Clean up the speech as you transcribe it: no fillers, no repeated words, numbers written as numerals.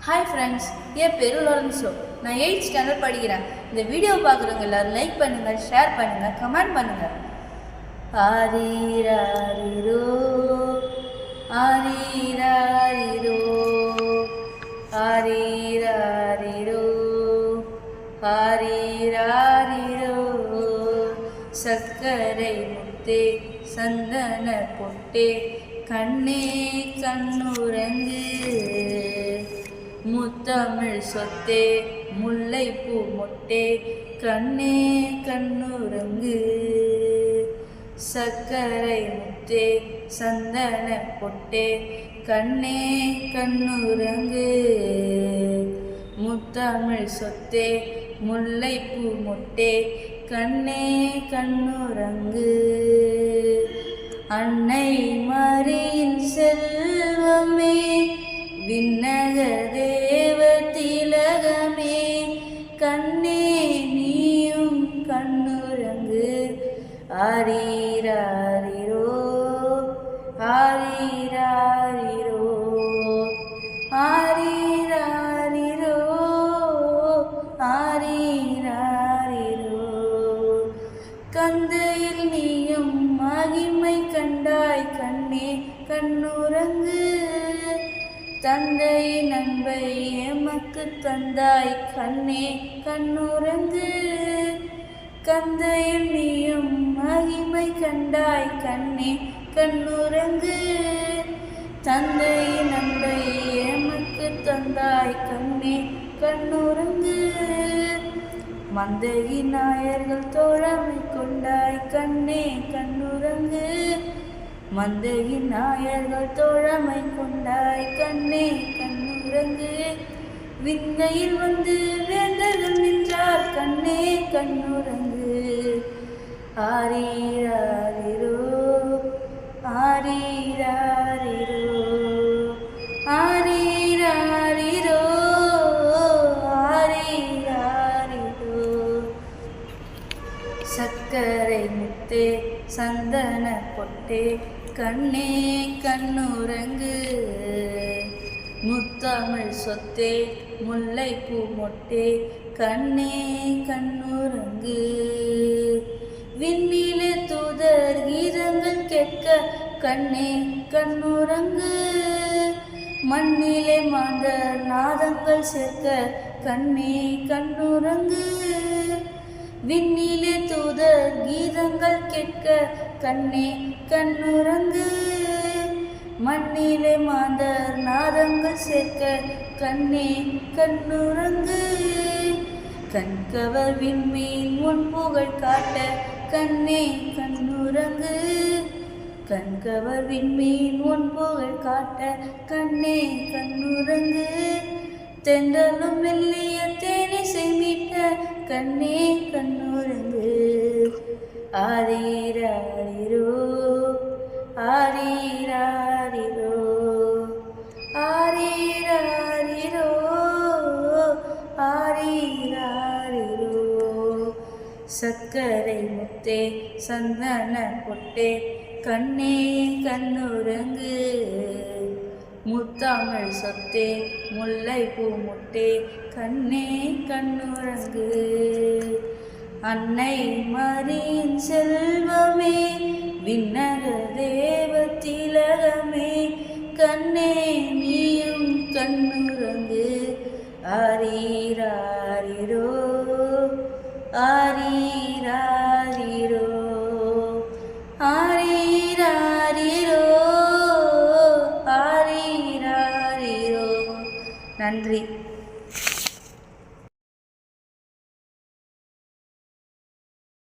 Hi friends, என் பேர் லாரன்ஸோ. நான் 8th standard படிக்கிறேன். இந்த வீடியோ பார்க்குறவங்க எல்லோரும் லைக் பண்ணுங்கள், ஷேர் பண்ணுங்கள், கமெண்ட் பண்ணுங்கள். ஆரீராரிரோ ஆரீராரிரோ ஆரீராரிரோ ஆரீராரிரோ சர்க்கரை முத்தே சந்தன பொட்டே கண்ணே கண்ணுறங்கு முத்தமிழ் சொத்தே முல்லைப்பூ மொட்டே கண்ணே கண்ணுறங்கு சர்க்கரை முத்தே சந்தன பொட்டே கண்ணே கண்ணுறங்கு முத்தமிழ் சொத்தே முல்லைப்பூ மொட்டே கண்ணே கண்ணுறங்கு அன்னை மரியின் செல்வமே விண்ணக தேவ திலகமே கண்ணே நீயும் கண்ணுறங்கு ஆரீராரிரோ ஆரீராரிரோ ஆரீராரிரோ ஆரீராரிரோ கந்தையில் நீயும் மகிமை கண்டாய் கண்ணே கண்ணுறங்கு தந்தையின் அன்பை எமக்கு தந்தாய் கண்ணே கண்ணுறங்கு கந்தையில் நீயும் மகிமை கண்டாய் கண்ணே கண்ணுறங்கு தந்தையின் அன்பை எமக்கு தந்தாய் கண்ணே கண்ணுறங்கு மந்தையின் நாயர்கள் தோழமை கொண்டாய் கண்ணே கண்ணுறங்கு மந்தையின் நாயர்கள் தோழமை கொண்டாய் கண்ணே கண்ணுறங்கு விந்தையில் வந்து வேந்தர்கள் நின்றார் கண்ணே கண்ணுறங்கு ஆரீராரிரோ ஆரீராரிரோ ஆரீராரிரோ ஆரீராரிரோ சர்க்கரை முத்தே சந்தன பொட்டே கண்ணே கண்ணுறங்கு முத்தமிழ் சொத்தே முல்லைப்பூ மொட்டே கண்ணே கண்ணுறங்கு விண்ணிலே தூதர் கீதங்கள் கேட்க கண்ணே கண்ணுறங்கு மண்ணிலே மாந்தர் நாதங்கள் சேர்க்க கண்ணே கண்ணுறங்கு விண்ணிலே தூதர் கீதங்கள் கேட்க கண்ணே கண்ணுறங்கு மண்ணிலே மாந்தர் நாதங்கள் சேர்க்க கண்ணே கண்ணுறங்கு கண்கவர் விண்மீன் உன் புகழ் காட்ட கண்ணே கண்ணுறங்கு கண்கவர் விண்மீன் உன் புகழ் காட்ட கண்ணே கண்ணுறங்கு தென்றலும் மெல்லிய தேனிசை மீட்ட கண்ணே கண்ணுறங்கு ஆரீராரிரோ ஆரீராரிரோ ஆரீராரிரோ ஆரீராரிரோ சர்க்கரை முத்தே சந்தன பொட்டே கண்ணே கண்ணுறங்கு முத்தமிழ் சொத்தே முல்லைப்பூ மொட்டே கண்ணே கண்ணுறங்கு அன்னை மரியின் செல்வமே விண்ணக தேவ திலகமே கண்ணே நீயும் கண்ணுறங்கு ஆரீராரிரோ ஆரீராரிரோ ஆரீராரிரோ ஆரீராரிரோ. நன்றி.